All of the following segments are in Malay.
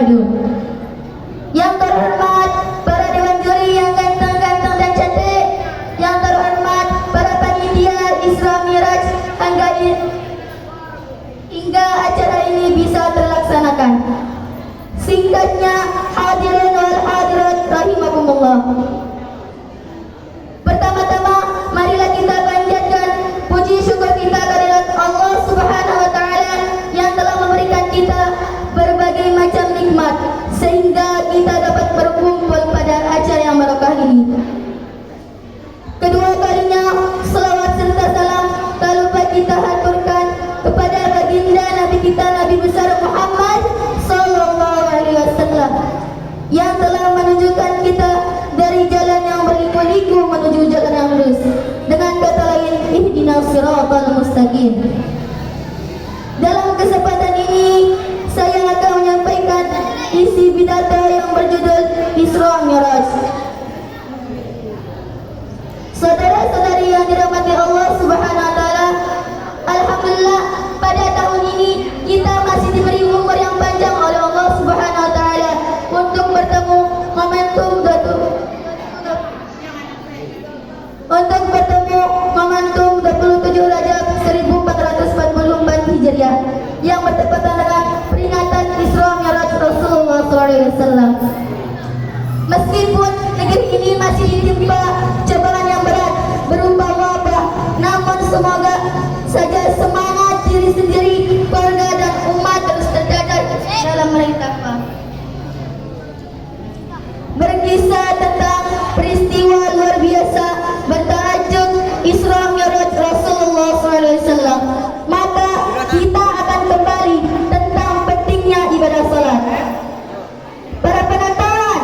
madu. Yang terhormat para dewan juri yang ganteng-ganteng dan cantik, yang terhormat para panitia Isra Miraj hingga acara ini bisa terlaksanakan. Singkatnya, hadirin wal hadirat rahimakumullah. Pertama-tama, marilah kita panjatkan puji syukur kita kehadirat Allah Subhanahu wa taala yang telah memberikan kita berbagai macam nikmat sehingga kita dapat berkumpul pada acara yang barokah ini. Kedua kalinya, selawat serta salam tak lupa kita haturkan kepada baginda Nabi kita, Nabi besar Muhammad sallallahu alaihi wasallam, yang telah menunjukkan kita dari jalan yang berliku-liku menuju jalan yang lurus. Dengan kata lain, ihdinas siratal mustaqim. Dalam kesempatan ini, saya akan menyampaikan isi pidato yang berjudul Isra Miraj. Saudara-saudari yang dirahmati Allah Subhanahu wa taala, alhamdulillah pada tahun ini kita masih diberi umur yang panjang oleh Allah Subhanahu wa taala untuk bertemu momentum 27 Rajab 1444 Hijriah yang bertepatan dengan peringatan Isra Miraj Rasulullah SAW. Meskipun negeri ini masih ditimpa cobaan yang berat berupa wabah, namun semoga saja semangat diri sendiri, keluarga dan umat terus terjaga dalam meraih takwa. Berkisah tentang peristiwa luar biasa bertajuk Isra Miraj Rasulullah SAW, maka kita akan kembali tentang pentingnya ibadah salat. Para penonton,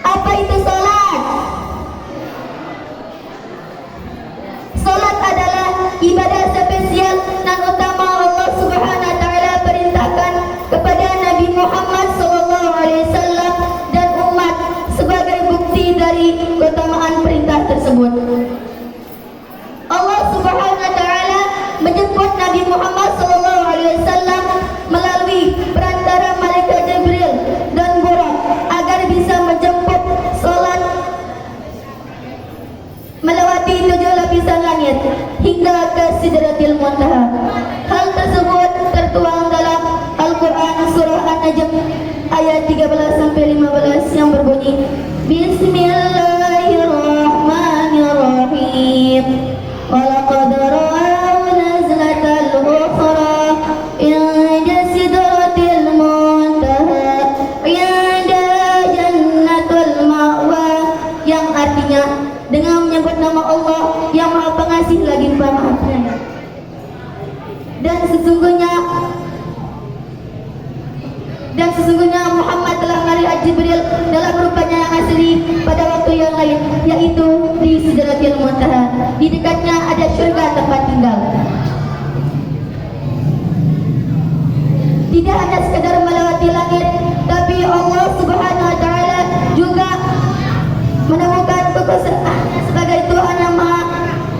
apa itu salat? Salat adalah ibadah spesial dan utama Allah Subhanahu wa taala perintahkan kepada Nabi Muhammad SAW dan umat sebagai bukti dari keutamaan perintah tersebut. Allah Subhanahu wa taala menjemput Nabi Muhammad SAW melalui perantara malaikat Jibril dan Buraq agar bisa menjemput salat melewati 7 lapisan langit hingga ke Sidratil Muntaha. Hal tersebut tertuang dalam Al-Quran surah An-Najm ayat 13 sampai 15 yang berbunyi, Bismillahirrahmanirrahim. Walaqad ra'ahu nazlatal ukhra inda Sidratil Muntaha inda Jannatul Ma'wa, yang artinya dengan menyebut nama Allah yang Maha Pengasih lagi Maha Penyayang. Dan sesungguhnya Muhammad telah melihat Jibril dalam rupanya yang asli pada waktu yang lain, yaitu di Sidratil Muntaha. Di dekatnya ada surga tempat tinggal. Tidak hanya sekadar melewati langit, tapi Allah Subhanahu wa taala juga menemukan kekuasaannya sebagai Tuhan yang Maha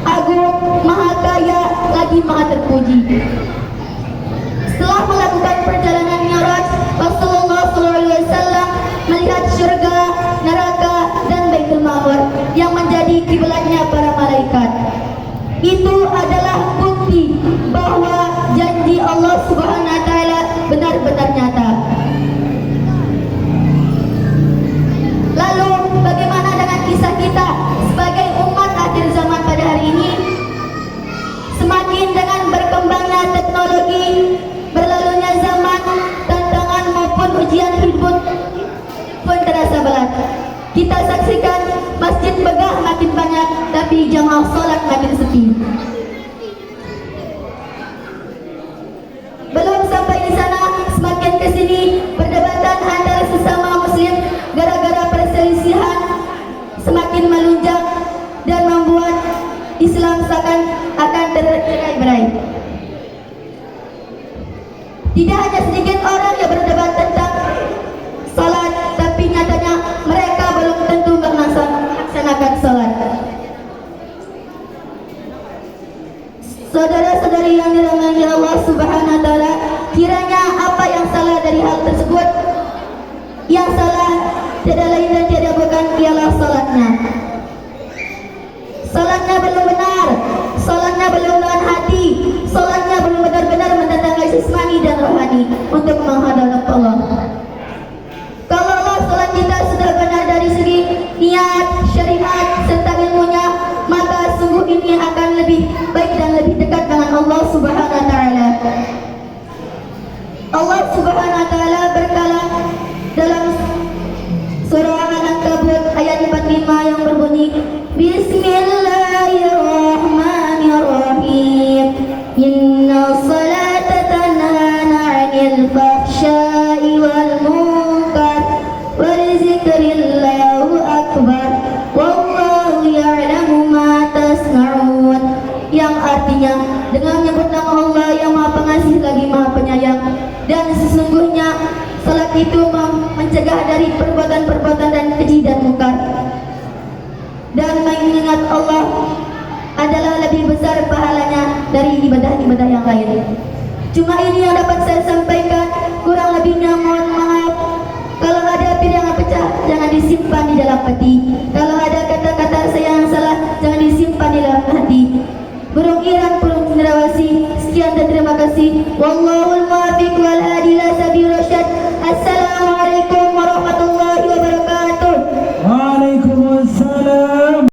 Agung, Maha Kaya, lagi Maha Terpuji. Setelah melakukan perjalanan Mi'raj, Rasulullah SAW melihat surga, neraka, dan Baitul Ma'mur yang menjadi kiblatnya para malaikat. Itu adalah bukti bahwa janji Allah Subhanahu wa taala benar-benar nyata. Lalu bagaimana dengan kisah kita sebagai umat akhir zaman pada hari ini? Semakin dengan berkembangnya teknologi, berlalunya zaman, tantangan maupun ujian hidup pun terasa berat. Kita saksikan masjid megah makin banyak, tapi jamaah sholat makin sepi. Belum sampai di sana, semakin kesini perdebatan antara sesama muslim gara-gara perselisihan semakin melunjak dan membuat Islam seakan akan tercerai-berai. Tidak hanya sedikit orang yang berdebat tentang salat, tapi nyatanya mereka belum tentu melaksanakan salat. Saudara-saudari yang dirahmati Allah Subhanahu wa taala, Kiranya apa yang salah dari hal tersebut, yang salah tiada lain dan tiada bukan ialah salatnya. Salatnya belum benar, salatnya belum dengan hati, salatnya belum benar-benar mendatangkan jasmani dan rohani untuk menghadap Allah. Kalau salat kita sudah benar dari segi niat, syariat serta ilmunya, maka sungguh ini akan lebih baik dan lebih dekat dengan Allah Subhanahu wa taala. Allah Subhanahu wa taala berkata dalam surah Al-Ankabut ayat 45 yang berbunyi, Bismillahirrahmanirrahim. Inna salata tanha 'anil fahsya'i wal munkar wa dzikrillahu akbar wallahu ya'lamu ma tasna'un. Yang artinya, dengan menyebut nama Allah yang Maha Pengasih lagi Maha Penyayang, dan sesungguhnya salat itu mencegah dari perbuatan-perbuatan dan keji dan mungkar, dan mengingat Allah adalah lebih besar pahalanya dari ibadah-ibadah yang lain. Cuma ini yang dapat saya sampaikan, kurang lebihnya mohon maaf. Kalau ada pikiran pecah, jangan disimpan di dalam hati. Kalau ada kata-kata saya yang salah, jangan disimpan di dalam hati. Burung Iran, burung cendrawasih. Sekian dan terima kasih. Wallahul muwaffiq wal hadi.